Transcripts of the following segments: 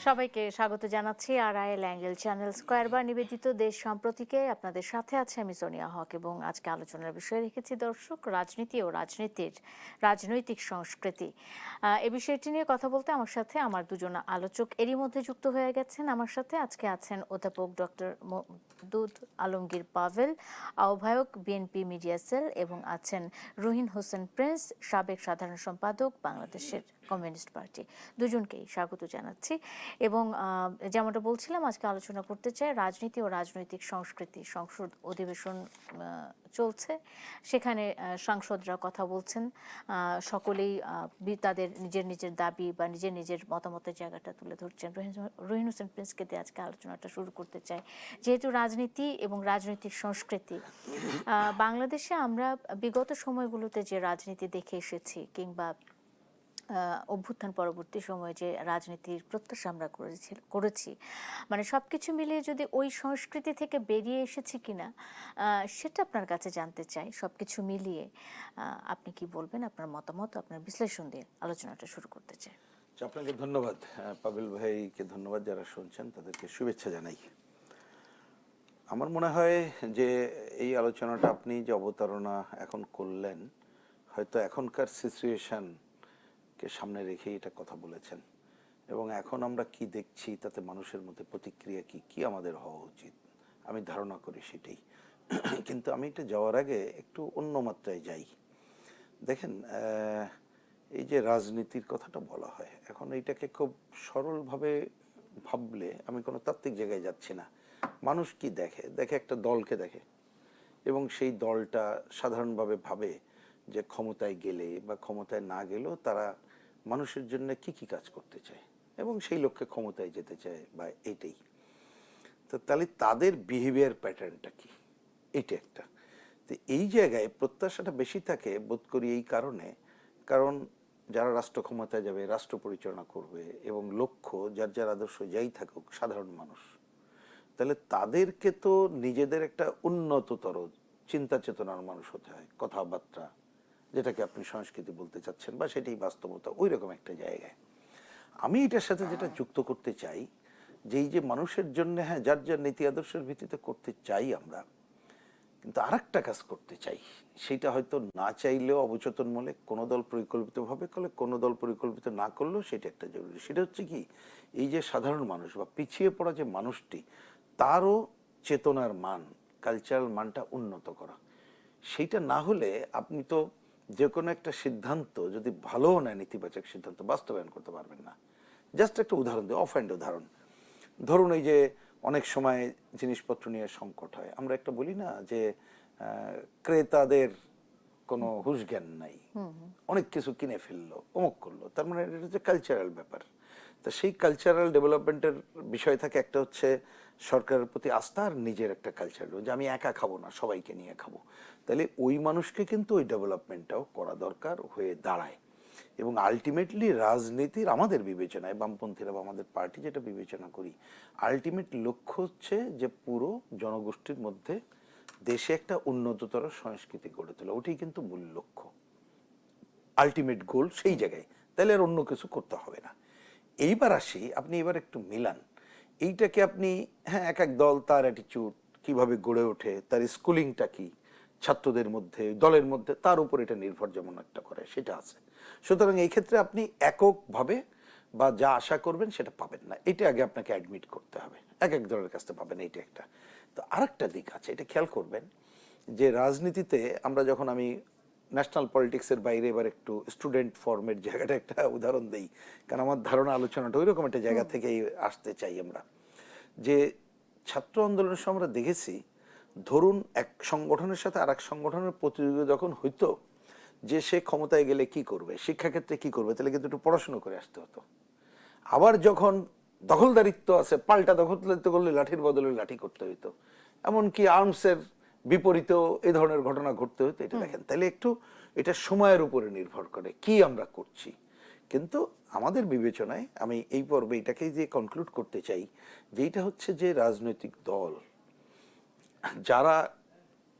সবাইকে স্বাগত জানাচ্ছি আরআইএল অ্যাঙ্গেল চ্যানেল স্কয়ার বার নিবেদিত দেশ সম্প্রতিকে আপনাদের সাথে আছে আমি সোনিয়া হক এবং আজকে আলোচনার বিষয়ে রেখেছি দর্শক রাজনীতি ও রাজনৈতিক সংস্কৃতি। এ বিষয়টি নিয়ে কথা বলতে আমার সাথে আমার দুজন আলোচক এরই মধ্যে যুক্ত হয়ে গেছেন। আমার সাথে আজকে আছেন অধ্যাপক ডক্টর মওদুদ আলমগীর পাভেল, আহ্বায়ক বিএনপি মিডিয়া সেল, এবং আছেন রুহিন হোসেন প্রিন্স, সাবেক সাধারণ সম্পাদক বাংলাদেশের কমিউনিস্ট পার্টি। দুজনকেই স্বাগত জানাচ্ছি এবং যেমনটা বলছিলাম আজকে আলোচনা করতে চাই রাজনীতি ও রাজনৈতিক সংস্কৃতি। সংসদ অধিবেশন চলছে, সেখানে সাংসদরা কথা বলছেন, সকলেই তাদের নিজের নিজের দাবি বা নিজের নিজের মতামতের জায়গাটা তুলে ধরছেন। রুহিন হোসেন প্রিন্সকে দিয়ে আজকে আলোচনাটা শুরু করতে চাই। যেহেতু রাজনীতি এবং রাজনৈতিক সংস্কৃতি, বাংলাদেশে আমরা বিগত সময়গুলোতে যে রাজনীতি দেখে এসেছি কিংবা অভ্যুত্থান পরবর্তী সময়ে যে রাজনীতির প্রত্যাশা আমরা করেছি, মানে সবকিছু মিলিয়ে যদি ওই সংস্কৃতি থেকে বেরিয়ে এসেছি কিনা সেটা আপনার কাছে জানতে চাই। সবকিছু মিলিয়ে আপনি কি বলবেন? আপনার মতামত, আপনার বিশ্লেষণ দিয়ে আলোচনাটা শুরু করতে চাই। আপনাকে ধন্যবাদ, পাভেল ভাইকে ধন্যবাদ, যারা শুনছেন তাদেরকে শুভেচ্ছা জানাই। আমার মনে হয় যে এই আলোচনাটা আপনি যে অবতারণা এখন করলেন, হয়তো এখনকার সিচুয়েশনকে সামনে রেখে এটা কথা বলেছেন, এবং এখন আমরা কি দেখছি তাতে মানুষের মধ্যে প্রতিক্রিয়া কি কি আমাদের হওয়া উচিত আমি ধারণা করি সেটাই। কিন্তু আমি এটা যাওয়ার আগে একটু অন্য মাত্রায় যাই। দেখেন, এই যে রাজনীতির কথাটা বলা হয় এখন, এইটাকে খুব সরলভাবে ভাবলে, আমি কোনো তাত্ত্বিক জায়গায় যাচ্ছি না, মানুষ কি দেখে দেখে একটা দলকে দেখে, এবং সেই দলটা সাধারণভাবে ভাবে যে ক্ষমতায় গেলে বা ক্ষমতায় না গেলেও তারা মানুষের জন্য কি কি কাজ করতে চায় এবং সেই লক্ষ্যে ক্ষমতায় যেতে চায় বা এইটাই। তো তাহলে তাদের বিহেভিয়ার প্যাটার্নটা কি, এইটা একটা। তো এই জায়গায় প্রত্যাশাটা বেশি থাকে বোধ করি এই কারণে, কারণ যারা রাষ্ট্র ক্ষমতায় যাবে, রাষ্ট্র পরিচালনা করবে, এবং লক্ষ্য যার যার আদর্শ যাই থাকুক সাধারণ মানুষ, তাহলে তাদেরকে তো নিজেদের একটা উন্নততর চিন্তা চেতনার মানুষ হতে হয়, কথাবার্তা যেটাকে আপনি সংস্কৃতি বলতে চাচ্ছেন বা সেটাই বাস্তবতা, ওই রকম একটা জায়গায়। আমি এটার সাথে যেটা যুক্ত করতে চাই, যে এই যে মানুষের জন্য, হ্যাঁ, যার যার নীতি আদর্শের ভিত্তিতে করতে চাই আমরা, কিন্তু আর একটা কাজ করতে চাই, সেটা হয়তো না চাইলেও অবচেতন মনে কোনো দল পরিকল্পিতভাবে করলে, কোনো দল পরিকল্পিত না করলেও সেটা একটা জরুরি। সেটা হচ্ছে কি, এই যে সাধারণ মানুষ বা পিছিয়ে পড়া যে মানুষটি, তারও চেতনার মান, কালচারাল মানটা উন্নত করা। সেইটা না হলে আপনি তো যে কোনো একটা সিদ্ধান্ত যদি ভালোও নেয়, নেতিবাচক সিদ্ধান্ত বাস্তবায়ন করতে পারবেন না। জাস্ট একটা উদাহরণ দিই, অফ হ্যান্ড উদাহরণ। ধরুন এই যে অনেক সময় জিনিসপত্র নিয়ে সংকট হয়, আমরা একটা বলি না যে ক্রেতাদের কোনো হুঁশ জ্ঞান নাই, অনেক কিছু কিনে ফেললো, অমুক করলো, তার মানে এটা হচ্ছে কালচারাল ব্যাপার। তা সেই কালচারাল ডেভেলপমেন্টের বিষয় থাকে, একটা হচ্ছে সরকারের প্রতি আস্থা, আর নিজের একটা কালচার, যে আমি একা খাবো না, সবাইকে নিয়ে খাবো। তাহলে ওই মানুষকে কিন্তু ওই ডেভেলপমেন্টটাও করা দরকার হয়ে দাঁড়ায়। এবং আলটিমেটলি রাজনীতির আমাদের বিবেচনায়, বামপন্থীরা বা আমাদের পার্টি যেটা বিবেচনা করি, আলটিমেট লক্ষ্য হচ্ছে যে পুরো জনগোষ্ঠীর মধ্যে দেশে একটা উন্নততর সংস্কৃতি গড়ে তোলা, ওটাই কিন্তু মূল লক্ষ্য, আলটিমেট গোল সেই জায়গায়। তাহলে আর অন্য কিছু করতে হবে না। এইবার আসি, আপনি এবার একটু মিলান এইটাকে আপনি, হ্যাঁ, এক এক দল তার অ্যাটিটিউড কিভাবে গড়ে ওঠে, তার স্কুলিংটা কি ছাত্রদের মধ্যে, দলের মধ্যে, তার উপর এটা নির্ভর যেমন একটা করে সেটা আছে। সুতরাং এই ক্ষেত্রে আপনি এককভাবে বা যা আশা করবেন সেটা পাবেন না, এটা আগে আপনাকে অ্যাডমিট করতে হবে। এক এক দলের কাছ থেকে পাবেন, এইটা একটা। তো আরেকটা দিক আছে, এটা খেয়াল করবেন যে রাজনীতিতে আমরা যখন, আমি ন্যাশনাল পলিটিক্সের বাইরে এবার একটু স্টুডেন্ট ফর্মের জায়গাটা একটা উদাহরণ দেই, কারণ আমার ধারণা আলোচনাটা ওই রকম একটা জায়গা থেকেই আসতে চাই আমরা। যে ছাত্র আন্দোলনের সময় আমরা দেখেছি, ধরুন এক সংগঠনের সাথে আর এক সংগঠনের প্রতিযোগিতা যখন হইতো, যে সে ক্ষমতায় গেলে কি করবে, শিক্ষাক্ষেত্রে কি করবে, তাহলে কিন্তু একটু পড়াশুনো করে আসতে হতো। আবার যখন দখলদারিত্ব আছে, পাল্টা দখলদারিত্ব করলে লাঠির বদলে লাঠি করতে হইতো, এমনকি আর্মসের বিপরীতেও এই ধরনের ঘটনা ঘটতে হইতো। এটা দেখেন, তাহলে একটু এটা সময়ের উপরে নির্ভর করে কি আমরা করছি। কিন্তু আমাদের বিবেচনায় আমি এই পর্বে এটাকেই যে কনক্লুড করতে চাই, যেটা হচ্ছে যে রাজনৈতিক দল যারা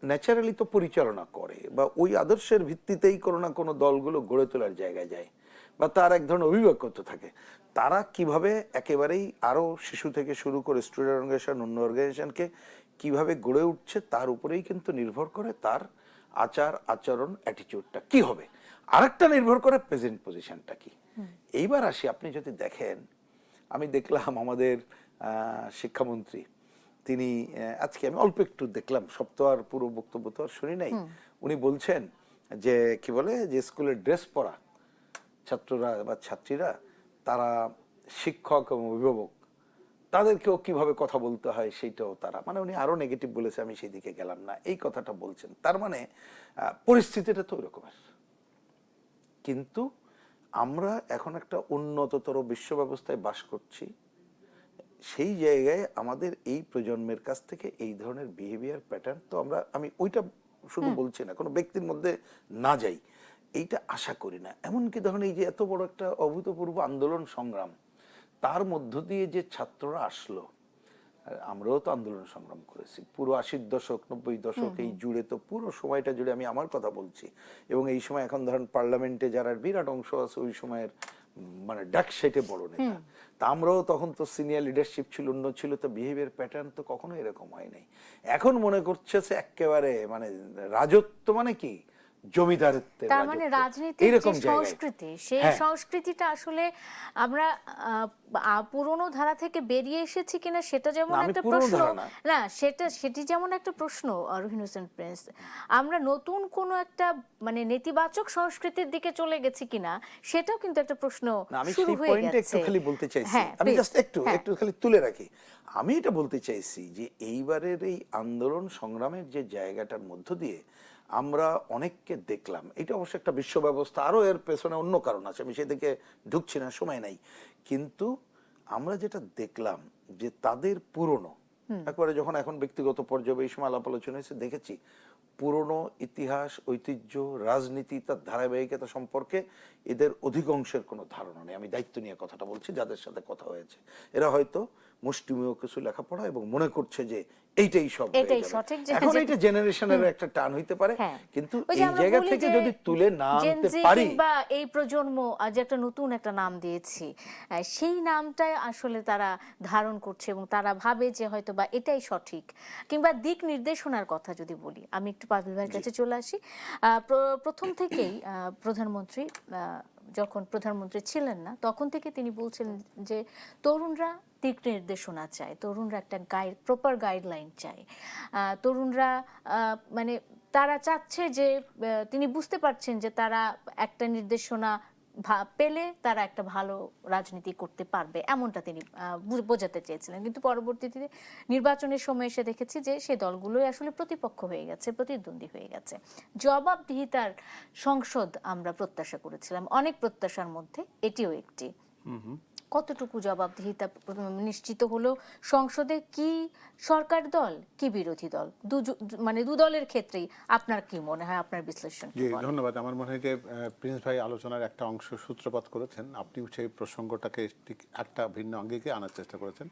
ন্যাচারালি তো পরিচালনা করে বা ওই আদর্শের ভিত্তিতেই কোনো না কোনো দলগুলো গড়ে তোলার জায়গায় যায়, বা তার এক ধরনের অভিভাবকত্ব থাকে, তারা কিভাবে একেবারেই আরো শিশু থেকে শুরু করে স্টুডেন্ট অর্গানাইজেশন, অন্য অর্গানাইজেশনকে কিভাবে গড়ে উঠছে তার উপরেই কিন্তু নির্ভর করে তার আচার আচরণ, অ্যাটিটিউডটা কি হবে। আরেকটা নির্ভর করে প্রেজেন্ট পজিশনটা কি। এইবার আসি, আপনি যদি দেখেন, আমি দেখলাম আমাদের শিক্ষামন্ত্রী তিনি আজকে আমি অল্প একটু দেখলাম, সব তো আর পুরো বক্তব্য তো আর শুনি নাই, উনি বলছেন যে কি বলে যে স্কুলের ড্রেস পরা ছাত্ররা বা ছাত্রীরা তারা শিক্ষক এবং অভিভাবক তাদেরকেও কিভাবে কথা বলতে হয় সেইটাও তারা, মানে উনি আরো নেগেটিভ বলেছে, আমি সেই দিকে গেলাম না, এই কথাটা বলছেন। তার মানে পরিস্থিতিটা তো ওই রকমের। কিন্তু আমরা এখন একটা উন্নততর বিশ্ব ব্যবস্থায় বাস করছি, সেই জায়গায় আমাদের এই প্রজন্মের কাছ থেকে এই ধরনের বিহেভিয়ার প্যাটার্ন তো আমি ওইটা শুধু বলছি না, কোনো ব্যক্তির মধ্যে না যাই, এইটা আশা করি না। এমনকি ধরেন এই যে এত বড় একটা অভূতপূর্ব আন্দোলন সংগ্রাম, তার মধ্য দিয়ে যে ছাত্ররা আসলো, আমরাও তো আন্দোলন সংগ্রাম করেছি পুরো 80 দশক 90 দশক এই জুড়ে, তো পুরো সময়টা জুড়ে আমি আমার কথা বলছি। এবং এই সময় এখন ধরেন পার্লামেন্টে যারা বিরাট অংশ আছে ওই সময়ের মানে ডাক সেটে বড় নেতা, তা আমরাও তখন তো সিনিয়র লিডারশিপ ছিল, অন্য ছিল, তো বিহেভিয়ার প্যাটার্ন তো কখনো এরকম হয় নাই। এখন মনে করছে একেবারে মানে রাজত্ব মানে কি জমিদারত্বের তার মানে রাজত্ব, রাজনীতির যে এইরকম জায়গায়। সংস্কৃতি, সেই হ্যাঁ। সংস্কৃতিটা আসলে আমরা পুরনো ধারা থেকে বেরিয়ে এসেছি কিনা সেটা যেমন না, আমি একটা পুরনো প্রশ্ন, ধারা না। না সেটি যেমন একটা প্রশ্ন রহিন হোসেন প্রিন্স, আমরা নতুন কোনো একটা মানে নেতিবাচক সংস্কৃতির দিকে চলে গেছি কিনা সেটাও কিন্তু একটা প্রশ্ন না, আমি শুরু সেই হয়ে পয়েন্টে একটু গেছে। খালি বলতে চাইছি, হ্যাঁ, আমি please, জাস্ট একটু হ্যাঁ। একটু খালি তুলে রাখি। আমি এটা বলতে চাইছি যে এইবারের এই আন্দোলন সংগ্রামের যে জায়গাটার মধ্য দিয়ে আমরা অনেককে দেখলাম, এটা অবশ্য একটা বিশ্ব ব্যবস্থা, আরো এর পেছনে অন্য কারণ আছে, আমি সেদিকে ঢুকছি না, সময় নাই। কিন্তু আমরা যেটা দেখলাম যে তাদের পুরনো একবারে, যখন এখন ব্যক্তিগত পর্যায়ে এই সময় আলাপ আলোচনা হয়েছে, দেখেছি পুরনো ইতিহাস, ঐতিহ্য, রাজনীতি, তার ধারাবাহিকতা সম্পর্কে এদের অধিকাংশের কোনো ধারণা নেই। আমি দায়িত্ব নিয়ে কথাটা বলছি, যাদের সাথে কথা হয়েছে এরা হয়তো মুষ্টিমেয় কিছু লেখাপড়া এবং মনে করছে যে এইটাই সব হয়ে এটাই যাবে। সঠিক, এখন এটা জেনারেশনের একটা টান হইতে পারে, হ্যাঁ। কিন্তু ওই যে এই আমরা জায়গা বলি থেকে যে যদি তুলে না আনতে জেনজি পারি, কিংবা এই প্রজন্ম আজ একটা নতুন একটা নাম দিয়েছি, সেই নামটাই আসলে তারা ধারণ করছে এবং তারা ভাবে যে হয়তো বা এটাই সঠিক। কিংবা দিক নির্দেশনার কথা যদি বলি, আমি একটু পাভেল ভাইয়ের কাছে চলে আসি। প্রথম থেকেই প্রধানমন্ত্রী যখন প্রধানমন্ত্রী ছিলেন না তখন থেকে তিনি বলছিলেন যে তরুণরা দিক নির্দেশনা চায়, তরুণরা একটা প্রপার গাইডলাইন চায়, তরুণরা মানে তারা চাচ্ছে যে তিনি বুঝতে পারছেন যে তারা একটা নির্দেশনা পেলে তারা একটা ভালো রাজনীতি করতে পারবে, এমনটা তিনি বোঝাতে চেয়েছিলেন। কিন্তু পরবর্তীতে নির্বাচনের সময় এসে দেখেছি যে সেই দলগুলোই আসলে প্রতিপক্ষ হয়ে গেছে, প্রতিদ্বন্দ্বী হয়ে গেছে। জবাবদিহিতার সংসদ আমরা প্রত্যাশা করেছিলাম, অনেক প্রত্যাশার মধ্যে এটিও একটি। কতটুকু জবাবদিহিতা নিশ্চিত হলো সংসদে? কি সরকার দল কি বিরোধী দল, মানে দু দলের ক্ষেত্রেই আপনার কি মনে হয়, আপনার বিশ্লেষণ? জি, ধন্যবাদ। আমার মনে হয় যে প্রিন্স ভাই আলোচনার একটা অংশ সূত্রপাত করেছেন, আপনিও সেই প্রসঙ্গটাকে ঠিক একটা ভিন্ন আঙ্গিকে আনার চেষ্টা করেছেন,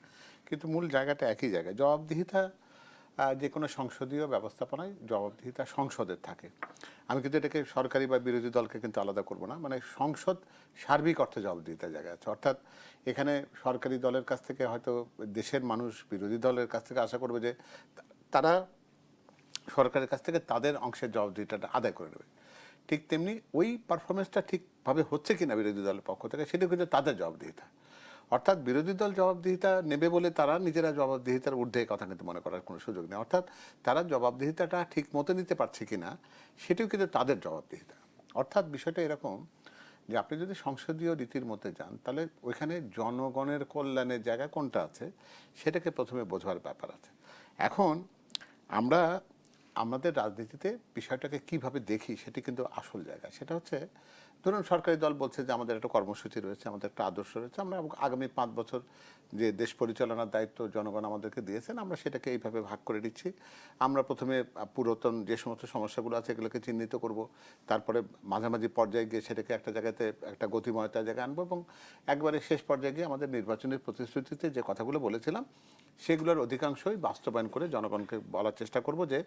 কিন্তু মূল জায়গাটা একই জায়গায়। জবাবদিহিতা যে কোনো সংসদীয় ব্যবস্থাপনায় জবাবদিহিতা সংসদের থাকে। আমি কিন্তু এটাকে সরকারি বা বিরোধী দলকে কিন্তু আলাদা করব না, মানে সংসদ সার্বিক অর্থে জবাবদিহিতার জায়গা আছে। অর্থাৎ এখানে সরকারি দলের কাছ থেকে হয়তো দেশের মানুষ বিরোধী দলের কাছ থেকে আশা করবে যে তারা সরকারের কাছ থেকে তাদের অংশের জবাবদিহিতাটা আদায় করে নেবে। ঠিক তেমনি ওই পারফরমেন্সটা ঠিকভাবে হচ্ছে কিনা বিরোধী দলের পক্ষ থেকে সেটা কিন্তু তাদের জবাবদিহিতা। অর্থাৎ বিরোধী দল জবাবদিহিতা নেবে বলে তারা নিজেরা জবাবদিহিতার ঊর্ধ্বে কথা কিন্তু মনে করার কোনো সুযোগ নেই। অর্থাৎ তারা জবাবদিহিতাটা ঠিক মতো নিতে পারছে কিনা সেটাও কিন্তু তাদের জবাবদিহিতা। অর্থাৎ বিষয়টা এরকম যে আপনি যদি সংসদীয় রীতির মধ্যে যান তাহলে ওইখানে জনগণের কল্যাণের জায়গা কোনটা আছে সেটাকে প্রথমে বোঝার ব্যাপার আছে। এখন আমরা আমাদের রাজনীতিতে বিষয়টাকে কিভাবে দেখি সেটি কিন্তু আসল জায়গা। সেটা হচ্ছে ধরুন সরকারি দল বলছে যে আমাদের একটা কর্মসূচি রয়েছে, আমাদের একটা আদর্শ রয়েছে, আমরা আগামী 5 বছর যে দেশ পরিচালনার দায়িত্ব জনগণ আমাদেরকে দিয়েছেন আমরা সেটাকে এইভাবে ভাগ করে দিচ্ছি। আমরা প্রথমে পুরাতন যে সমস্ত সমস্যাগুলো আছে এগুলোকে চিহ্নিত করব, তারপরে মাঝামাঝি পর্যায়ে গিয়ে সেটাকে একটা জায়গাতে একটা গতিময়তার জায়গায় আনবো এবং একবারে শেষ পর্যায়ে গিয়ে আমাদের নির্বাচনের প্রতিশ্রুতিতে যে কথাগুলো বলেছিলাম সেগুলোর অধিকাংশই বাস্তবায়ন করে জনগণকে বলার চেষ্টা করব যে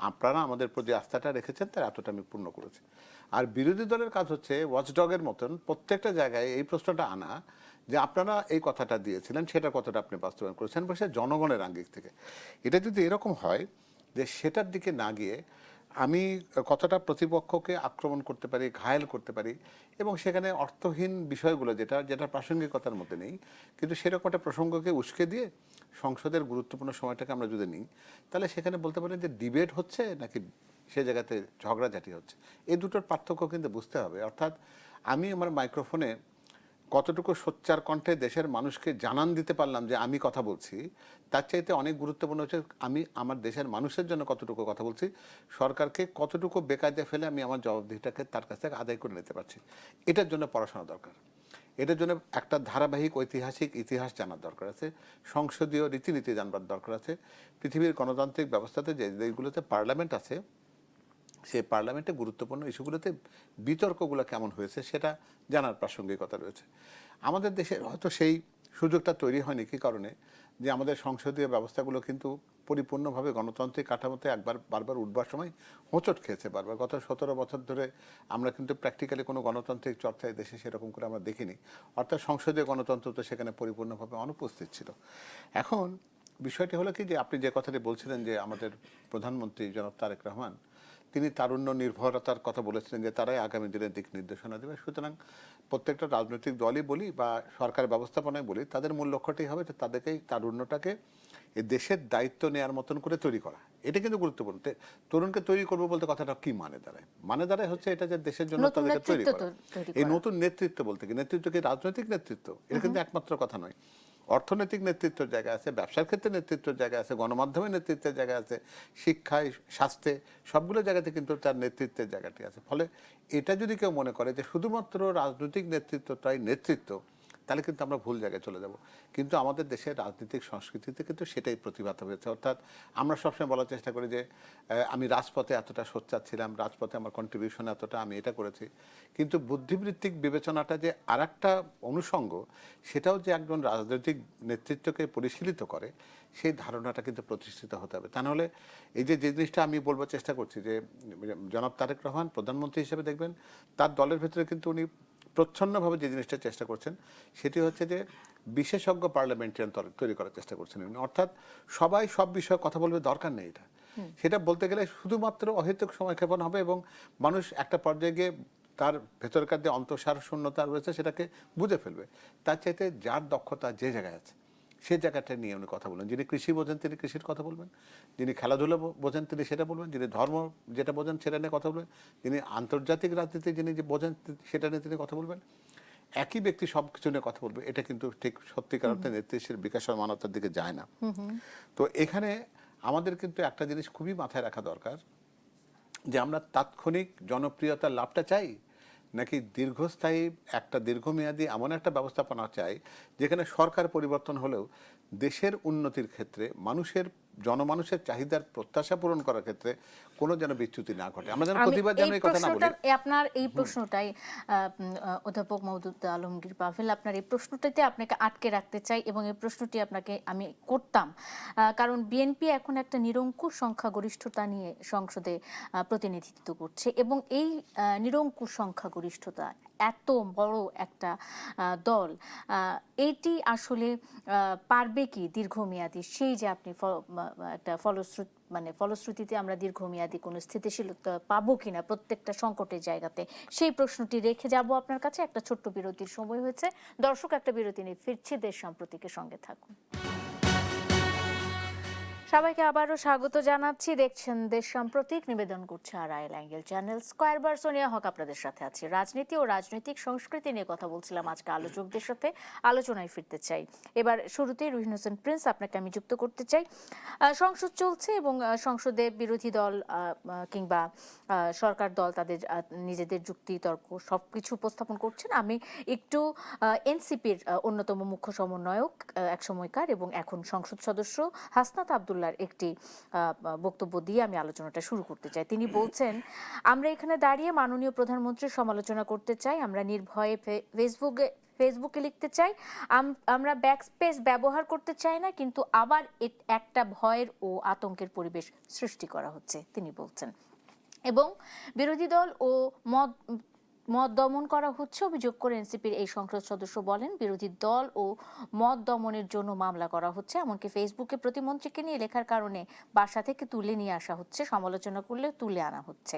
আপনারা আমাদের প্রতি আস্থাটা রেখেছেন তার এতটা আমি পূর্ণ করেছি। আর বিরোধী দলের কাজ হচ্ছে ওয়াচডগের মতন প্রত্যেকটা জায়গায় এই প্রশ্নটা আনা যে আপনারা এই কথাটা দিয়েছিলেন, সেটা কতটা আপনি বাস্তবায়ন করেছেন, বা সে জনগণের আঙ্গিক থেকে। এটা যদি এরকম হয় যে সেটার দিকে না গিয়ে আমি কতটা প্রতিপক্ষকে আক্রমণ করতে পারি, ঘায়েল করতে পারি, এবং সেখানে অর্থহীন বিষয়গুলো যেটা প্রাসঙ্গিকতার মধ্যে নেই, কিন্তু সেরকম একটা প্রসঙ্গকে উস্কে দিয়ে সংসদের গুরুত্বপূর্ণ সময়টাকে আমরা যদি নিই, তাহলে সেখানে বলতে পারেন যে ডিবেট হচ্ছে নাকি সে জায়গাতে ঝগড়াঝাটি হচ্ছে। এই দুটোর পার্থক্য কিন্তু বুঝতে হবে। অর্থাৎ আমি আমার মাইক্রোফোনে কতটুকু সোচ্চার কণ্ঠে দেশের মানুষকে জানান দিতে পারলাম যে আমি কথা বলছি, তার চাইতে অনেক গুরুত্বপূর্ণ হচ্ছে আমি আমার দেশের মানুষের জন্য কতটুকু কথা বলছি, সরকারকে কতটুকু বেকায়দায় ফেলে আমি আমার জবাবদিহিটাকে তার কাছ থেকে আদায় করে নিতে পারছি। এটার জন্য পড়াশোনা দরকার, এটার জন্য একটা ধারাবাহিক ঐতিহাসিক ইতিহাস জানার দরকার আছে, সংসদীয় রীতিনীতি জানবার দরকার আছে। পৃথিবীর গণতান্ত্রিক ব্যবস্থাতে যে দেশগুলোতে পার্লামেন্ট আছে, সেই পার্লামেন্টে গুরুত্বপূর্ণ ইস্যুগুলোতে বিতর্কগুলো কেমন হয়েছে সেটা জানার প্রাসঙ্গিকতা রয়েছে। আমাদের দেশে হয়তো সেই সুযোগটা তৈরি হয়নি কী কারণে, যে আমাদের সংসদীয় ব্যবস্থাগুলো কিন্তু পরিপূর্ণভাবে গণতান্ত্রিক কাঠামোতে বারবার উঠবার সময় হোঁচট খেয়েছে বারবার। গত 17 বছর ধরে আমরা কিন্তু প্র্যাকটিক্যালি কোনো গণতান্ত্রিক চর্চায় দেশে সেরকম করে আমরা দেখিনি। অর্থাৎ সংসদীয় গণতন্ত্র তো সেখানে পরিপূর্ণভাবে অনুপস্থিত ছিল। এখন বিষয়টি হলো কি, যে আপনি যে কথাটি বলছিলেন যে আমাদের প্রধানমন্ত্রী জনাব তারেক রহমান তিনি তারুণ্য নির্ভরতার কথা বলেছিলেন যে তারাই আগামী দিনের দিক নির্দেশনা দেবে। সুতরাং প্রত্যেকটা রাজনৈতিক দলই বলি বা সরকার ব্যবস্থাপনায় বলি, তাদের মূল লক্ষ্যটি হবে যে তাদেরকে তারুণ্যটাকে এই দেশের দায়িত্ব নেওয়ার মতন করে তৈরি করা। এটা কিন্তু গুরুত্বপূর্ণ। তরুণকে তৈরি করবো বলতে কথাটা কি মানে দাঁড়ায় হচ্ছে এটা যে দেশের জন্য তাদেরকে তৈরি করা। এই নতুন নেতৃত্ব বলতে কি, নেতৃত্ব কি রাজনৈতিক নেতৃত্ব? এটা কিন্তু একমাত্র কথা নয়। অর্থনৈতিক নেতৃত্বের জায়গা আছে, ব্যবসার ক্ষেত্রে নেতৃত্বের জায়গা আছে, গণমাধ্যমের নেতৃত্বের জায়গা আছে, শিক্ষায়, স্বাস্থ্যে, সবগুলো জায়গাতে কিন্তু তার নেতৃত্বের জায়গাটি আছে। ফলে এটা যদি কেউ মনে করে যে শুধুমাত্র রাজনৈতিক নেতৃত্বটাই নেতৃত্ব, তাহলে কিন্তু আমরা ভুল জায়গায় চলে যাব। কিন্তু আমাদের দেশের রাজনৈতিক সংস্কৃতিতে কিন্তু সেটাই প্রতিভাত হয়েছে। অর্থাৎ আমরা সবসময় বলার চেষ্টা করি যে আমি রাজপথে এতটা সোচ্চার ছিলাম, রাজপথে আমার কন্ট্রিবিউশন এতটা, আমি এটা করেছি। কিন্তু বুদ্ধিবৃত্তিক বিবেচনাটা যে আর একটা অনুষঙ্গ, সেটাও যে একজন রাজনৈতিক নেতৃত্বকে পরিশীলিত করে, সেই ধারণাটা কিন্তু প্রতিষ্ঠিত হতে হবে। তা নাহলে এই যে জিনিসটা আমি বলবার চেষ্টা করছি যে জনাব তারেক রহমান প্রধানমন্ত্রী হিসেবে দেখবেন তার দলের ভেতরে কিন্তু উনি প্রচ্ছন্নভাবে যে জিনিসটা চেষ্টা করছেন সেটি হচ্ছে যে বিশেষজ্ঞ পার্লামেন্টারিয়ান তৈরি করার চেষ্টা করছেন। অর্থাৎ সবাই সব বিষয়ে কথা বলবে, দরকার নেই এটা। সেটা বলতে গেলে শুধুমাত্র অহেতুক সময়ক্ষেপণ হবে এবং মানুষ একটা পর্যায়ে গিয়ে তার ভেতরকার যে অন্তঃসার শূন্যতা রয়েছে সেটাকে বুঝে ফেলবে। তার চাইতে যার দক্ষতা যে জায়গায় আছে সে জায়গাটা নিয়ে উনি কথা বলেন। যিনি কৃষি বোঝেন তিনি কৃষির কথা বলবেন, যিনি খেলাধুলা বোঝেন তিনি সেটা বলবেন, যিনি ধর্ম যেটা বোঝেন সেটা নিয়ে কথা বলবেন, যিনি আন্তর্জাতিক রাজনীতি যিনি যে বোঝেন সেটা নিয়ে তিনি কথা বলবেন। একই ব্যক্তি সব কিছু নিয়ে কথা বলবে, এটা কিন্তু ঠিক সত্যিকার অর্থে নেতৃত্বের বিকাশ আর মানবতার দিকে যায় না। তো এখানে আমাদের কিন্তু একটা জিনিস খুবই মাথায় রাখা দরকার, যে আমরা তাৎক্ষণিক জনপ্রিয়তার লাভটা চাই নাকি দীর্ঘস্থায়ী একটা দীর্ঘমেয়াদী এমন একটা ব্যবস্থাপনা চাই যেখানে সরকার পরিবর্তন হলেও দেশের উন্নতির ক্ষেত্রে জনমানুষের চাহিদার প্রত্যাশা পূরণ করার ক্ষেত্রে কোনো যেন বিচ্যুতি না ঘটে। আমরা যেন প্রতিবাদ যেন এই কথা না বলি। আপনার এই প্রশ্নটাই অধ্যাপক মওদুদ আলমগীর পাভেল, আপনার এই প্রশ্নটাতে আপনাকে আটকে রাখতে চাই এবং এই প্রশ্নটি আপনাকে আমি করতাম কারণ বিএনপি এখন একটা নিরঙ্কুশ সংখ্যাগরিষ্ঠতা নিয়ে সংসদে প্রতিনিধিত্ব করছে এবং এই নিরঙ্কুশ সংখ্যাগরিষ্ঠতা এত বড় একটা দল এইটি আসলে পারবে কি দীর্ঘমেয়াদী, সেই যে আপনি একটা ফলশ্রুতিতে আমরা দীর্ঘমেয়াদী কোনো স্থিতিশীলতা পাবো কিনা প্রত্যেকটা সংকটের জায়গাতে, সেই প্রশ্নটি রেখে যাব আপনার কাছে। একটা ছোট্ট বিরতির সময় হয়েছে, দর্শক একটা বিরতি নিয়ে ফিরছি, দেশ সাম্প্রতিকের সঙ্গে থাকুন। সবাইকে আবারও স্বাগত জানাচ্ছি, দেখছেন দেশ সাম্প্রতিক, নিবেদন করছে আরআইএল অ্যাঙ্গেল চ্যানেল। স্কয়ারবার সোনিয়া হক আপনাদের সাথে আছি। রাজনীতি ও রাজনৈতিক সংস্কৃতি নিয়ে কথা বলছিলাম আজকে আলোচকদের সাথে, আলোচনায় ফিরতে চাই। এবার শুরুতেই রুহিন হোসেন প্রিন্স আপনাকে আমি যুক্ত করতে চাই। সংসদ চলছে এবং সংসদে বিরোধী দল কিংবা সরকার দল তাদের নিজেদের যুক্তি তর্ক সবকিছু উপস্থাপন করছেন। আমি একটু এনসিপির অন্যতম মুখ্য সমন্বয়ক এক সময়কার এবং এখন সংসদ সদস্য হাসনাত আব্দুল্লাহর একটি বক্তব্য দিয়ে আমি আলোচনাটা শুরু করতে চাই। তিনি বলছেন, আমরা এখানে দাঁড়িয়ে মাননীয় প্রধানমন্ত্রীর সমালোচনা করতে চাই, আমরা নির্ভয়ে ফেসবুকে লিখতে চাই, আমরা ব্যাকস্পেস ব্যবহার করতে চাই না, কিন্তু আবার একটা ভয়ের ও আতঙ্কের পরিবেশ সৃষ্টি করা হচ্ছে তিনি বলছেন। এবং বিরোধী দল ও মত দমন করা হচ্ছে অভিযোগ করে এনসিপির এই সংসদ সদস্য বলেন, বিরোধী দল ও মত দমনের জন্য মামলা করা হচ্ছে। এমনকি ফেসবুকে প্রতিমন্ত্রীকে নিয়ে লেখার কারণে বাসা থেকে তুলে নিয়ে আসা হচ্ছে, সমালোচনা করলে তুলে আনা হচ্ছে।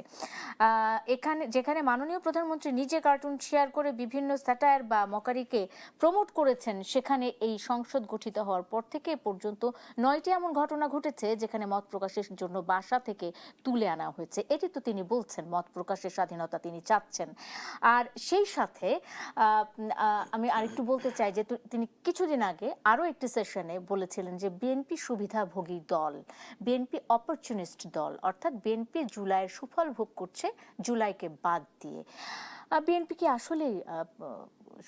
যেখানে মাননীয় প্রধানমন্ত্রী নিজে কার্টুন শেয়ার করে বিভিন্ন স্যাটায়ার বা মকারিকে প্রমোট করেছেন, সেখানে এই সংসদ গঠিত হওয়ার পর থেকে পর্যন্ত 9টি এমন ঘটনা ঘটেছে যেখানে মত প্রকাশের জন্য বাসা থেকে তুলে আনা হয়েছে। এটি তো তিনি বলছেন মত প্রকাশের স্বাধীনতা তিনি চাচ্ছেন। আর সেই সাথে আমি আরেকটু বলতে চাই যে তিনি কিছুদিন আগে আরো একটি সেশনে বলেছিলেন যে বিএনপি সুবিধাভোগী দল, বিএনপি অপরচুনিস্ট দল, অর্থাৎ বিএনপি জুলাইয়ের সুফল ভোগ করছে জুলাইকে বাদ দিয়ে। বিএনপি কি আসলেই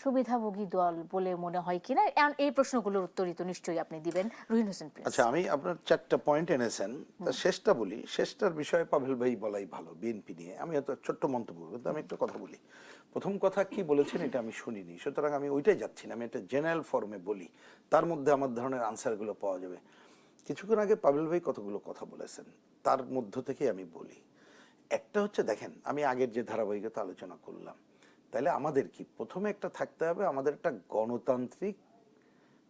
সুবিধাভোগী দল বলে মনে হয় কিনা? এই প্রশ্নগুলোর উত্তরই তো নিশ্চয়ই আপনি দিবেন, রুহিন হোসেন প্রিন্স। আচ্ছা, আমি আপনার 4টা পয়েন্ট এনেছেন, তার শেষটা বলি। শেষটার বিষয়ে পাভেল ভাই বলাই ভালো বিএনপি নিয়ে। আমি হয়তো ছোট্ট মন্তব্য, কিন্তু আমি একটা কথা বলি। প্রথম কথা কি বলেছেন এটা আমি শুনিনি, সুতরাং আমি ওইটাই যাচ্ছি না, আমি একটা জেনারেল ফর্মে বলি, তার মধ্যে আমার ধরনের আনসারগুলো পাওয়া যাবে। কিছুক্ষণ আগে পাভেল ভাই কতগুলো কথা বলেছেন, তার মধ্য থেকে আমি বলি। একটা হচ্ছে, দেখেন, আমি আগের যে ধারাবাহিকতা আলোচনা করলাম, তাহলে আমাদের কি প্রথমে একটা থাকতে হবে, আমাদের একটা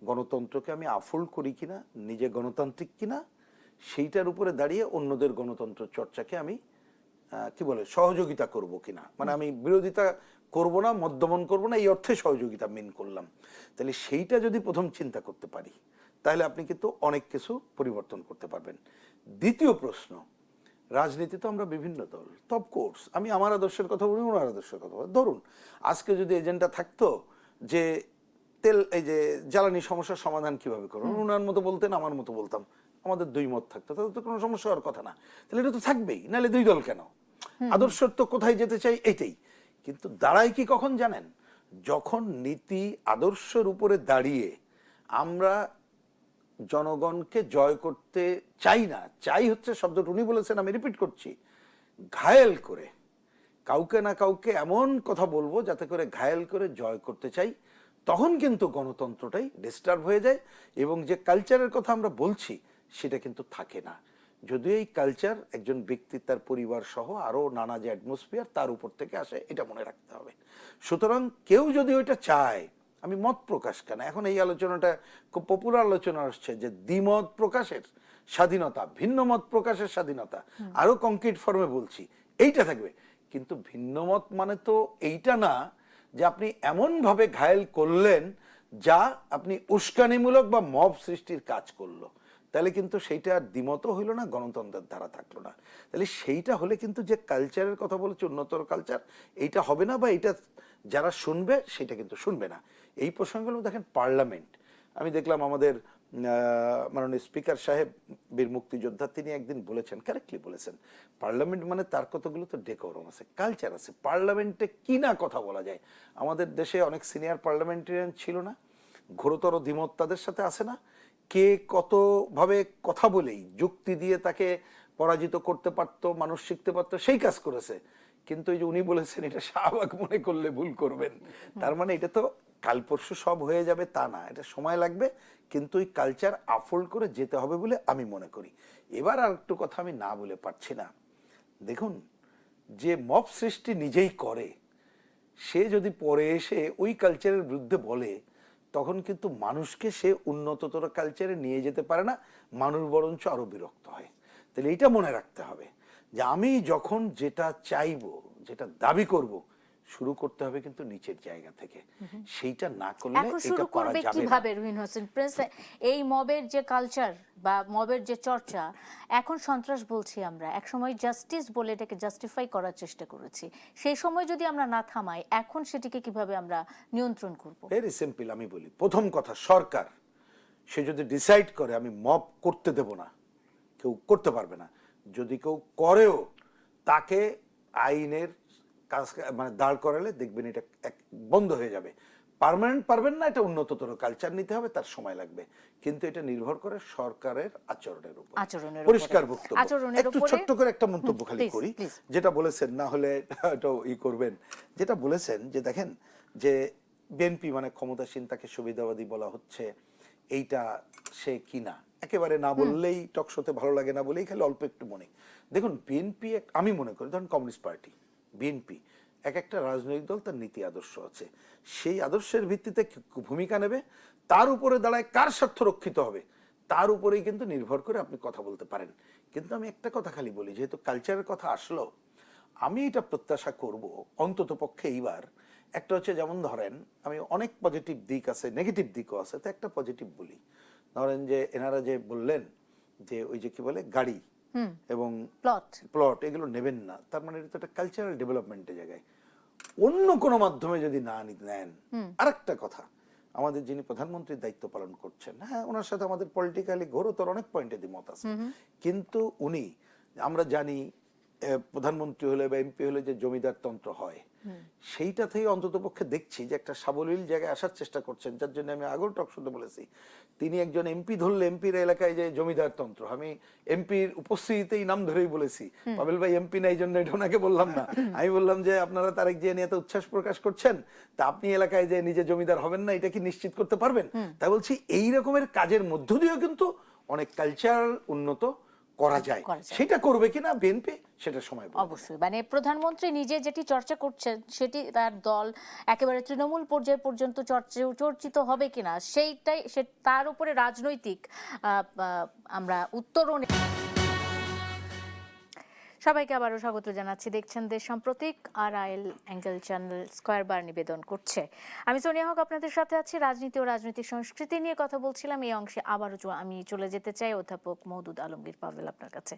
গণতন্ত্রকে আমি আফোল্ড করি কিনা, নিজে গণতান্ত্রিক কিনা, সেইটার উপরে দাঁড়িয়ে অন্যদের গণতন্ত্র চর্চাকে আমি কি বলে সহযোগিতা করব কিনা। মানে আমি বিরোধিতা করব না, মদ্যমন করব না, এই অর্থে সহযোগিতা মেন করলাম। তাহলে সেইটা যদি প্রথম চিন্তা করতে পারি, তাহলে আপনি কিন্তু অনেক কিছু পরিবর্তন করতে পারবেন। দ্বিতীয় প্রশ্ন, রাজনীতি তো আমরা বিভিন্ন দল, অফকোর্স আমি আমার আদর্শের কথা বলি, ওনার আদর্শের কথা বলি। ধরুন আজকে যদি এজেন্ডা থাকতো যে তেল, এই যে জ্বালানি সমস্যার সমাধান কিভাবে করবো, ওনার মতো বলতেন, আমার মতো বলতাম, আমাদের দুই মত থাকতো, তাহলে তো কোনো সমস্যা হওয়ার কথা না। তাহলে এটা তো থাকবেই, নাহলে দুই দল কেন? আদর্শের তো কোথায় যেতে চাই এইটাই। কিন্তু দাঁড়ায় কি কখন জানেন? যখন নীতি আদর্শের উপরে দাঁড়িয়ে আমরা জনগণকে জয় করতে চাই না, চাই হচ্ছে শব্দটা উনি বলেছেন, আমি রিপিট করছি, ঘায়েল করে কাউকে না কাউকে এমন কথা বলবো যাতে করে ঘায়েল করে জয় করতে চাই, তখন কিন্তু গণতন্ত্রটাই ডিস্টার্ব হয়ে যায় এবং যে কালচারের কথা আমরা বলছি সেটা কিন্তু থাকে না। যদিও এই কালচার একজন ব্যক্তি, তার পরিবার সহ আরো নানা যে অ্যাটমসফিয়ার তার উপর থেকে আসে, এটা মনে রাখতে হবে। সুতরাং কেউ যদি ওইটা চায়, আমি মত প্রকাশ কেন, এখন এই আলোচনাটা খুব পপুলার আলোচনা আসছে যে দ্বিমত প্রকাশের স্বাধীনতা, ভিন্ন মত প্রকাশের স্বাধীনতা, আরো কংক্রিট ফর্মে বলছি এইটা থাকবে। কিন্তু ভিন্ন মত মানে তো এইটা না যে আপনি এমন ভাবে ঘায়েল করলেন যা আপনি উস্কানিমূলক বা মব সৃষ্টির কাজ করলো, তাহলে কিন্তু সেইটা দ্বিমত হইল না, গণতন্ত্রের ধারা থাকলো না। তাহলে সেইটা হলে কিন্তু যে কালচারের কথা বলেছে উন্নতর কালচার, এইটা হবে না, বা এইটা যারা শুনবে সেটা কিন্তু শুনবে না। এই প্রসঙ্গগুলো দেখেন, পার্লামেন্ট, আমি দেখলাম আমাদের মাননীয় স্পিকার সাহেব, বীর মুক্তিযোদ্ধা, তিনি একদিন বলেছেন, কারেক্টলি বলেছেন, পার্লামেন্ট মানে তার কতগুলো তো ডেকোরাম আছে, কালচার আছে। পার্লামেন্টে কি না কথা বলা যায়। আমাদের দেশে অনেক সিনিয়র পার্লামেন্টারিয়ান ছিল না, ঘোরতর দ্বিমত তাদের সাথে আসে না, কে কতভাবে কথা বলেই যুক্তি দিয়ে তাকে পরাজিত করতে পারতো, মানুষ শিখতে পারতো, সেই কাজ করেছে। কিন্তু এই যে উনি বলেছেন এটা শাহবাগ মনে করলে ভুল করবেন, তার মানে এটা তো কাল পরশু সব হয়ে যাবে তা না, এটা সময় লাগবে, কিন্তু ওই কালচার আফোল্ড করে যেতে হবে বলে আমি মনে করি। এবার আর একটু কথা আমি না বলে পারছি না। দেখুন, যে মব সৃষ্টি নিজেই করে, সে যদি পরে এসে ওই কালচারের বিরুদ্ধে বলে, তখন কিন্তু মানুষকে সে উন্নততর কালচারে নিয়ে যেতে পারে না, মানুষ বরঞ্চ আরো বিরক্ত হয়। তাহলে এইটা মনে রাখতে হবে যে আমি যখন যেটা চাইবো, যেটা দাবি করব, শুরু করতে হবে কিন্তু নিচের জায়গা থেকে। সেইটা না করলে এখন এটা শুরু করা করবে যাবে না। কিভাবে রুহিন হোসেন প্রিন্স? এই মবের যে কালচার বা মবের যে চর্চা, এখন সন্ত্রাস বলছি আমরা, এক সময় জাস্টিস বলে এটাকে জাস্টিফাই করার চেষ্টা করেছি। সেই সময় যদি আমরা না থামাই, এখন সেটিকে কিভাবে আমরা নিয়ন্ত্রণ করব? ভেরি সিম্পল, আমি বলি, প্রথম কথা, সরকার সে যদি ডিসাইড করে আমি মব করতে দেব না, কেউ করতে পারবে না, যদি কেউ করেও তাকে আইনের কাজ মানে দাঁড় করালে দেখবেন এটা বন্ধ হয়ে যাবে। পার্মানেন্ট পারবেন না, এটা উন্নততর কালচার নিতে হবে, তার সময় লাগবে, কিন্তু এটা নির্ভর করে সরকারের আচরণের উপর, পরিষ্কার বক্তব্য। একটু ছোট্ট করে একটা মন্তব্য খালি করি, যেটা বলেছেন, না হলে এটাও ই করবেন, যেটা বলেছেন যে দেখেন যে বিএনপি মানে ক্ষমতাসীন, তাকে সুবিধাবাদী বলা হচ্ছে, এইটা সে কিনা একেবারে না বললেই টকশোতে ভালো লাগে না বলেই খালি অল্প একটু মনে। দেখুন, বিএনপি, আমি মনে করি, ধরুন কমিউনিস্ট পার্টি, বিএনপি এক একটা রাজনৈতিক দল তার নীতি আদর্শ আছে, সেই আদর্শের ভিত্তিতে ভূমিকা নেবে, তার উপরে দাঁড়ায় কার স্বার্থ রক্ষিত হবে তার উপরেই কিন্তু নির্ভর করে আপনি কথা বলতে পারেন। কিন্তু আমি একটা কথা খালি বলি, যেহেতু কালচারের কথা আসলো, আমি এটা প্রত্যাশা করব অন্তত পক্ষে এইবার একটা হচ্ছে, যেমন ধরেন আমি অনেক পজিটিভ দিক আছে, নেগেটিভ দিকও আছে, তো একটা পজিটিভ বলি। ধরেন যে এনারা যে বললেন যে ওই যে কি বলে গাড়ি এবং প্লট এগুলো নেবেন না, তার মানে এটা তো একটা কালচারাল ডেভেলপমেন্টের জায়গায়। অন্য কোনো মাধ্যমে যদি না নেন, আরেকটা কথা, আমাদের যিনি প্রধানমন্ত্রীর দায়িত্ব পালন করছেন, হ্যাঁ ওনার সাথে আমাদের পলিটিক্যালি ঘোরতর অনেক পয়েন্টে দ্বিমত আছে, কিন্তু উনি, আমরা জানি প্রধানমন্ত্রী হলে বা এমপি হলে যে জমিদার তন্ত্র হয়, সেইটা থেকে অন্তত পক্ষে দেখছি যে একটা সাবলীল জায়গায় আসার চেষ্টা করছেন, যার জন্য আমি আগেও টক শুনতে বলেছি, তিনি একজন এমপি ধরলে এমপির এলাকায় যে জমিদার তন্ত্র, আমি এমপির উপস্থিতিতেই নাম ধরেই বলেছি, পাবেল ভাই এমপি না, এই জন্য এটা ওনাকে বললাম না, আমি বললাম যে আপনারা তারেক জিয়া নিয়ে এত উচ্ছ্বাস প্রকাশ করছেন, তা আপনি এলাকায় যে নিজে জমিদার হবেন না, এটা কি নিশ্চিত করতে পারবেন? তাই বলছি এই রকমের কাজের মধ্য দিয়েও কিন্তু অনেক কালচারাল উন্নত করা যায়। সেটা করবে কিনা বিএনপি, সেটা সময় বলবে। অবশ্যই, মানে প্রধানমন্ত্রী নিজে যেটি চর্চা করছেন সেটি তার দল একেবারে তৃণমূল পর্যায় পর্যন্ত চর্চিত হবে কিনা, সেইটাই তার উপরে রাজনৈতিক আমরা উত্তরণ। সবাইকে আবারও স্বাগত জানাচ্ছি, দেখছেন দেশ সাম্প্রতিক, RIL অ্যাঙ্গেল চ্যানেল স্কয়ার বার নিবেদন করছে। আমি সোনিয়া হক আপনাদের সাথে আছি। রাজনীতি ও রাজনৈতিক সংস্কৃতি নিয়ে কথা বলছিলাম। এই অংশে আবারও আমি চলে যেতে চাই অধ্যাপক মওদুদ আলমগীর পাভেল আপনার কাছে,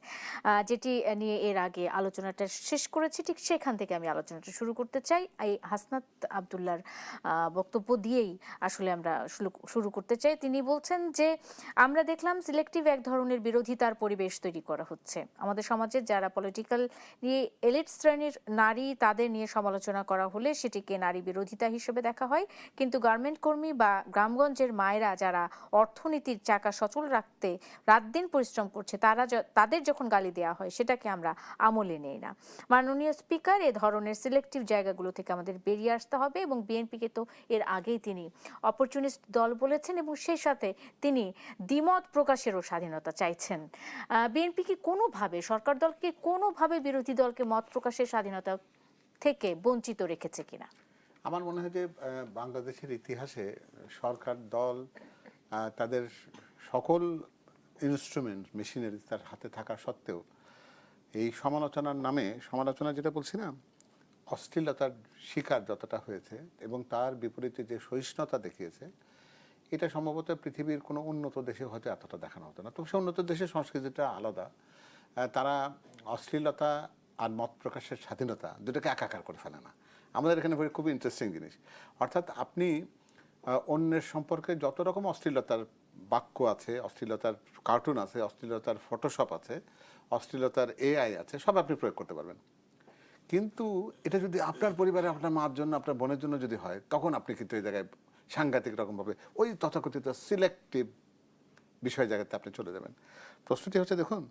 যেটি নিয়ে এর আগে আলোচনাটা শেষ করেছি, ঠিক সেখান থেকে আমি আলোচনাটা শুরু করতে চাই। এই হাসনাত আবদুল্লাহর বক্তব্য দিয়েই আসলে আমরা শুরু করতে চাই। তিনি বলছেন যে আমরা দেখলাম সিলেক্টিভ এক ধরনের বিরোধিতার পরিবেশ তৈরি করা হচ্ছে আমাদের সমাজের, যারা পলিটিক্যাল নিয়ে এলিট শ্রেণীর নারী, তাদের নিয়ে সমালোচনা করা হলে সেটিকে নারী বিরোধিতা হিসেবে দেখা হয়, কিন্তু গার্মেন্ট কর্মী বা গ্রামগঞ্জের মায়েরা যারা অর্থনীতির চাকা সচল রাখতে রাত দিন পরিশ্রম করছে, তাদের যখন গালি দেওয়া হয় সেটাকে আমরা আমলে নেই না। মাননীয় স্পিকার, এ ধরনের সিলেক্টিভ জায়গাগুলো থেকে আমাদের বেরিয়ে আসতে হবে, এবং বিএনপিকে তো এর আগেই তিনি অপরচুনিস্ট দল বলেছেন, এবং সেই সাথে তিনি দ্বিমত প্রকাশেরও স্বাধীনতা চাইছেন। বিএনপি কি কোনোভাবে, সরকার দলকে কোনোভাবে বিরোধী দলকে মত প্রকাশের স্বাধীনতা থেকে বঞ্চিত রেখেছে কিনা? আমার মনে হয় যে বাংলাদেশের ইতিহাসে সরকার দল তাদের সকল ইনস্ট্রুমেন্ট মেশিনারি তার হাতে থাকা সত্ত্বেও এই সমালোচনার নামে, সমালোচনা যেটা বলছি না, অশ্লীলতার শিকার যতটা হয়েছে এবং তার বিপরীতে যে সহিষ্ণুতা দেখিয়েছে, এটা সম্ভবত পৃথিবীর কোনো উন্নত দেশে হয়তো এতটা দেখানো হতো না। তবে সে উন্নত দেশের সংস্কৃতিটা আলাদা, তারা অশ্লীলতা আর মত প্রকাশের স্বাধীনতা দুটোকে একাকার করে ফেলে না। আমাদের এখানে খুবই ইন্টারেস্টিং জিনিস, অর্থাৎ আপনি অন্যের সম্পর্কে যত রকম অশ্লীলতার বাক্য আছে, অশ্লীলতার কার্টুন আছে, অশ্লীলতার ফটোশপ আছে, অশ্লীলতার AI আছে, সব আপনি প্রয়োগ করতে পারবেন। কিন্তু এটা যদি আপনার পরিবারে, আপনার মার জন্য, আপনার বোনের জন্য যদি হয়, তখন আপনি কিন্তু এই জায়গায় সাংঘাতিক রকমভাবে ওই তথাকথিত সিলেক্টিভ বিষয় জায়গাতে আপনি চলে যাবেন। প্রশ্নটি হচ্ছে, দেখুন,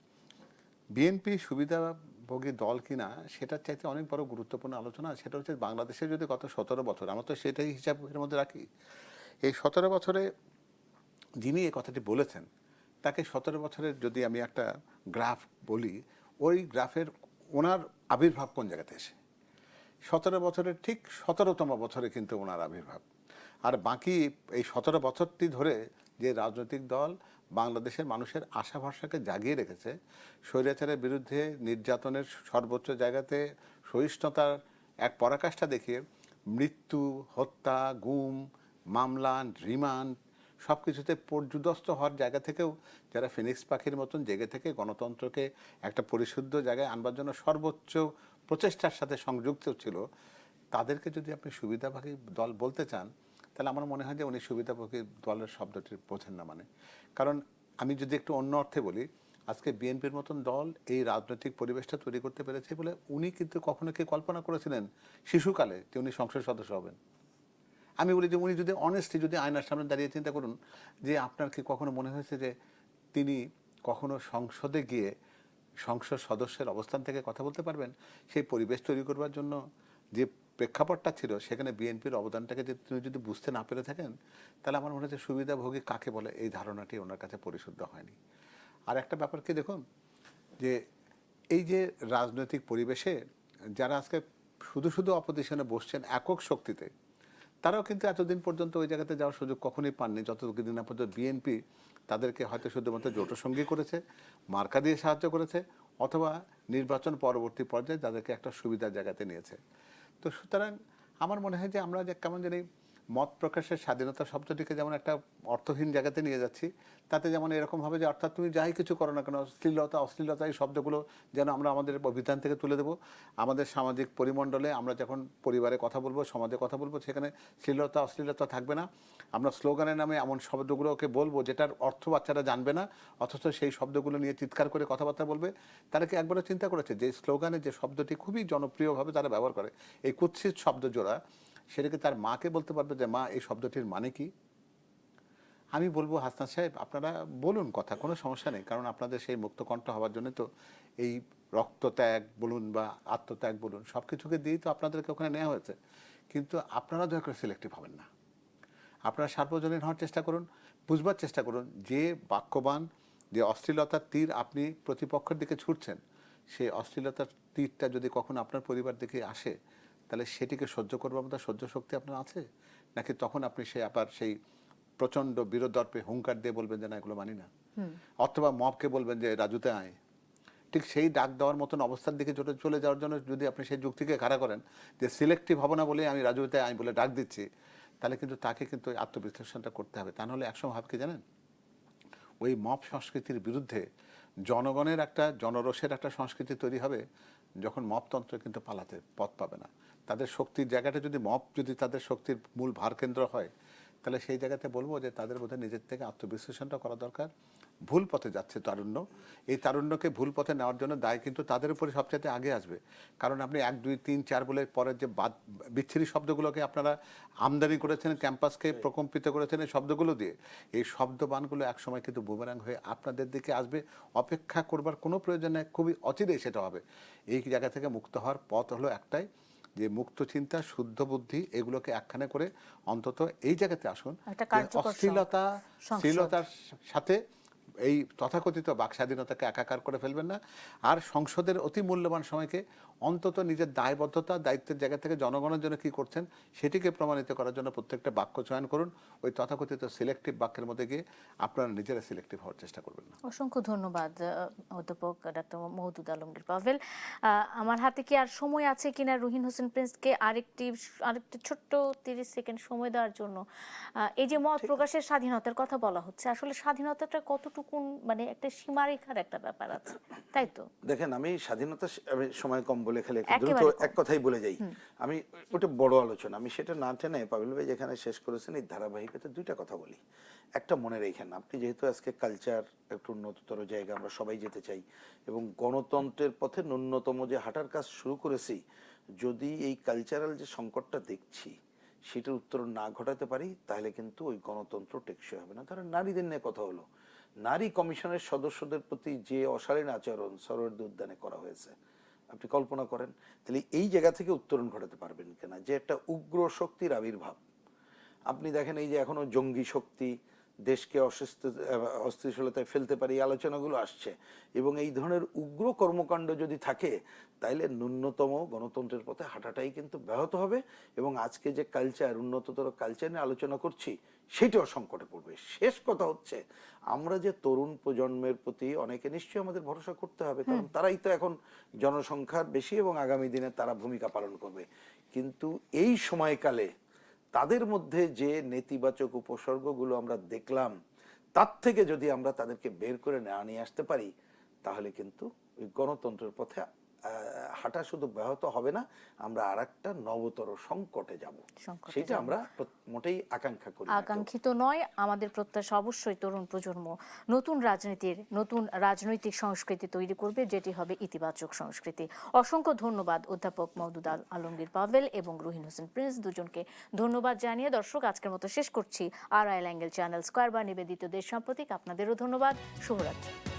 বিএনপি সুবিধাভোগী দল কিনা সেটার চাইতে অনেক বড় গুরুত্বপূর্ণ আলোচনা। সেটা হচ্ছে বাংলাদেশে যদি গত 17 বছর, আমরা তো সেটাই হিসাবের মধ্যে রাখি, এই 17 বছরে যিনি এই কথাটি বলেছেন, তাকে 17 বছরের যদি আমি একটা গ্রাফ বলি, ওই গ্রাফের ওনার আবির্ভাব কোন জায়গাতে এসে, 17 বছরের ঠিক 17তম বছরে কিন্তু ওনার আবির্ভাব। আর বাকি এই 17 বছরটি ধরে যে রাজনৈতিক দল বাংলাদেশের মানুষের আশা ভরসাকে জাগিয়ে রেখেছে, স্বৈরাচারের বিরুদ্ধে নির্যাতনের সর্বোচ্চ জায়গাতে সহিষ্ণুতার এক পরাকাষ্ঠা দেখিয়ে মৃত্যু, হত্যা, গুম, মামলা, রিমান্ড সব কিছুতে পর্যুদস্ত হওয়ার জায়গা থেকেও যারা ফিনিক্স পাখির মতন জেগে থেকে গণতন্ত্রকে একটা পরিশুদ্ধ জায়গায় আনবার জন্য সর্বোচ্চ প্রচেষ্টার সাথে সংযুক্ত ছিল, তাদেরকে যদি আপনি সুবিধাভোগী দল বলতে চান, তাহলে আমার মনে হয় যে উনি সুবিধাভোগী দলের শব্দটি বোঝেন না। মানে কারণ আমি যদি একটু অন্য অর্থে বলি, আজকে বিএনপির মতন দল এই রাজনৈতিক পরিবেশটা তৈরি করতে পেরেছে বলে উনি কিন্তু কখনো কি কল্পনা করেছিলেন শিশুকালে যে উনি সংসদ সদস্য হবেন? আমি বলি যে উনি যদি অনেস্টলি, যদি আয়নার সামনে দাঁড়িয়ে চিন্তা করুন যে আপনার কি কখনো মনে হয়েছে যে তিনি কখনো সংসদে গিয়ে সংসদ সদস্যের অবস্থান থেকে কথা বলতে পারবেন? সেই পরিবেশ তৈরি করবার জন্য যে প্রেক্ষাপটটা ছিল, সেখানে বিএনপির অবদানটাকে তিনি যদি বুঝতে না পেরে থাকেন, তাহলে আমার মনে হচ্ছে সুবিধাভোগী কাকে বলে এই ধারণাটি ওনার কাছে পরিশুদ্ধ হয়নি। আর একটা ব্যাপার কি দেখুন, যে এই যে রাজনৈতিক পরিবেশে যারা আজকে শুধু শুধু অপোজিশনে বসছেন একক শক্তিতে, তারাও কিন্তু এতদিন পর্যন্ত ওই জায়গাতে যাওয়ার সুযোগ কখনোই পাননি, যতদিন না পর্যন্ত বিএনপি তাদেরকে হয়তো শুধুমাত্র জোটসঙ্গী করেছে, মার্কা দিয়ে সাহায্য করেছে, অথবা নির্বাচন পরবর্তী পর্যায়ে তাদেরকে একটা সুবিধার জায়গাতে নিয়েছে। তো সুতরাং আমার মনে হয় যে আমরা যে কেমন জানি মত প্রকাশের স্বাধীনতা শব্দটিকে যেমন একটা অর্থহীন জায়গাতে নিয়ে যাচ্ছি, তাতে যেমন এরকম হবে যে অর্থাৎ তুমি যাই কিছু করো না কেন, শ্লীলতা অশ্লীলতা এই শব্দগুলো যেন আমরা আমাদের অভিধান থেকে তুলে দেবো। আমাদের সামাজিক পরিমণ্ডলে আমরা যখন পরিবারে কথা বলবো, সমাজে কথা বলবো, সেখানে শ্লীলতা অশ্লীলতা থাকবে না। আমরা স্লোগানের নামে এমন শব্দগুলোকে বলবো যেটার অর্থ বাচ্চারা জানবে না, অথচ সেই শব্দগুলো নিয়ে চিৎকার করে কথাবার্তা বলবে। তারা কি একবারও চিন্তা করেছে যে স্লোগানে যে শব্দটি খুবই জনপ্রিয়ভাবে তারা ব্যবহার করে, এই কুৎসিত শব্দ জোড়া, সেটাকে তার মাকে বলতে পারবে যে মা এই শব্দটির মানে কি? আমি বলবো হাসনাত সাহেব আপনারা বলুন কথা, কোনো সমস্যা নেই, কারণ আপনাদের সেই মুক্তকণ্ঠ হওয়ার জন্য তো এই রক্তত্যাগ বলুন বা আত্মত্যাগ বলুন সব কিছুকে দিয়েই তো আপনাদেরকে ওখানে নেওয়া হয়েছে। কিন্তু আপনারা দয়া করে সিলেক্টিভ হবেন না, আপনারা সার্বজনীন হওয়ার চেষ্টা করুন, বুঝবার চেষ্টা করুন যে বাক্যবান, যে অশ্লীলতার তীর আপনি প্রতিপক্ষের দিকে ছুটছেন, সেই অশ্লীলতার তীরটা যদি কখনো আপনার পরিবার দিকে আসে, তাহলে সেটিকে সহ্য করবার মতো সহ্য শক্তি আপনার আছে, নাকি তখন আপনি আবার সেই প্রচণ্ড বিরোধর্পে হুঙ্কার দিয়ে বলবেন যে না এগুলো মানি না, অথবা মবকে বলবেন যে রাজুতে আয়। ঠিক সেই ডাক দেওয়ার মতন অবস্থার দিকে চলে যাওয়ার জন্য যদি আপনি সেই যুক্তিকে খাড়া করেন যে সিলেক্টিভ হব না বলে আমি রাজুতে আয় বলে ডাক দিচ্ছি, তাহলে কিন্তু তাকে কিন্তু আত্মবিশ্লেষণটা করতে হবে। তা নাহলে একসময় ভাব কি জানেন, ওই মব সংস্কৃতির বিরুদ্ধে জনগণের একটা জনরোষের একটা সংস্কৃতি তৈরি হবে, যখন মবতন্ত্র কিন্তু পালাতে পথ পাবে না। তাদের শক্তির জায়গাটা যদি মব যদি তাদের শক্তির মূল ভারকেন্দ্র হয়, তাহলে সেই জায়গাতে বলবো যে তাদের বোধহয় নিজের থেকে আত্মবিশ্লেষণটা করা দরকার। ভুল পথে যাচ্ছে তারুণ্য, এই তারুণ্যকে ভুল পথে নেওয়ার জন্য দায় কিন্তু তাদের উপরে সবচেয়ে আগে আসবে। কারণ আপনি 1, 2, 3, 4 বলে পরের যে বিচ্ছিরি শব্দগুলোকে আপনারা আমদানি করেছেন, ক্যাম্পাসকে প্রকম্পিত করেছেন এই শব্দগুলো দিয়ে, এই শব্দবানগুলো একসময় কিন্তু বুমেরাং হয়ে আপনাদের দিকে আসবে। অপেক্ষা করবার কোনো প্রয়োজন নেই, খুবই অচিরেই সেটা হবে। এই জায়গা থেকে মুক্ত হওয়ার পথ হলো একটাই, যে মুক্ত চিন্তা, শুদ্ধ বুদ্ধি, এগুলোকে একখানে করে অন্তত এই জায়গাতে আসুন। অশ্লীলতা শ্লীলতার সাথে এই তথাকথিত বাক স্বাধীনতাকে একাকার করে ফেলবেন না। আর সংসদের অতি মূল্যবান সময়কে অন্তত নিজের দায়বদ্ধতা দায়িত্বের জায়গা থেকে জনগণের জন্য কী করছেন সেটিকে প্রমাণিত করার জন্য প্রত্যেকটা বাক্য চয়ন করুন। ওই তথাকথিত সিলেক্টিভ বাক্যের মধ্যে গিয়ে আপনারা নিজেরা সিলেক্টিভ হওয়ার চেষ্টা করবেন না। অসংখ্য ধন্যবাদ অধ্যাপক ডক্টর মওদুদ আলমগীর পাভেল। আমার হাতে কি আর সময় আছে কিনা রুহিন হোসেন প্রিন্সকে আরেকটি ছোট্ট 30 সেকেন্ড সময় দেওয়ার জন্য? এই যে মত প্রকাশের স্বাধীনতার কথা বলা হচ্ছে, আসলে স্বাধীনতাটা কতটুকু মানে একটা সীমারেখার একটা ব্যাপার আছে, তাই তো? দেখেন, আমি স্বাধীনতা আমি সময় কম বলে খেলে দ্রুত এক কথাই বলে যাই। আমি ওটা বড় আলোচনা, আমি সেটা না টেনে পাবিল ভাই যেখানে শেষ করেছেন এই ধারাবাহিকতা দুইটা কথা বলি। একটা মনে রেখেন, আপনি যেহেতু আজকে কালচার একটু উন্নততর জায়গা আমরা সবাই যেতে চাই এবং গণতন্ত্রের পথে ন্যূনতম যে হাঁটার কাজ শুরু করেছি, যদি এই কালচারাল যে সংকটটা দেখছি সেটার উত্তরণ না ঘটাতে পারি, তাহলে কিন্তু ওই গণতন্ত্র টেকসই হবে না। ধরেন নারীদের নিয়ে কথা হলো, নারী কমিশনের সদস্যদের প্রতি যে অশালীন আচরণ সরোয়ার্দী উদ্যানে করা হয়েছে, আপনি কল্পনা করেন তাহলে এই জায়গা থেকে উত্তরণ ঘটাতে পারবেন কিনা যে একটা উগ্র শক্তির আবির্ভাব। আপনি দেখেন এই যে এখনো জঙ্গি শক্তি দেশকে অস্থিতিশীলতায় ফেলতে পারে, এই আলোচনাগুলো আসছে এবং এই ধরনের উগ্র কর্মকাণ্ড যদি থাকে তাইলে ন্যূনতম গণতন্ত্রের পথে হাঁটাটাই কিন্তু ব্যাহত হবে এবং আজকে যে কালচার, উন্নততর কালচার নিয়ে আলোচনা করছি সেটাও সংকটে পড়বে। শেষ কথা হচ্ছে, আমরা যে তরুণ প্রজন্মের প্রতি অনেকে নিশ্চয়ই আমাদের ভরসা করতে হবে, কারণ তারাই তো এখন জনসংখ্যার বেশি এবং আগামী দিনে তারা ভূমিকা পালন করবে। কিন্তু এই সময়কালে তাদের মধ্যে যে নেতিবাচক উপসর্গগুলো আমরা দেখলাম, তার থেকে যদি আমরা তাদেরকে বের করে নিয়ে আসতে পারি, তাহলে কিন্তু ওই গণতন্ত্রের পথে হাঁটা শুধু ব্যাহত হবে না, আমরা আরেকটা নবতর সংকটে যাব। সেটা আমরা মোটেই আকাঙ্ক্ষা করি না। আকাঙ্ক্ষিত নয়, আমাদের প্রত্যাশা অবশ্যই তরুণ প্রজন্ম নতুন রাজনৈতিক সংস্কৃতি তৈরি করবে, যেটি হবে ইতিবাচক সংস্কৃতি। অসংখ্য ধন্যবাদ অধ্যাপক মওদুদ আলমগীর পাভেল এবং রুহিন হোসেন প্রিন্স, দুজনকে ধন্যবাদ জানিয়ে দর্শক আজকের মতো শেষ করছি। RIL অ্যাঙ্গেল চ্যানেল স্কয়ার বা নিবেদিত দেশ সাম্প্রতিক। আপনাদেরও ধন্যবাদ। শুভরাত্রি।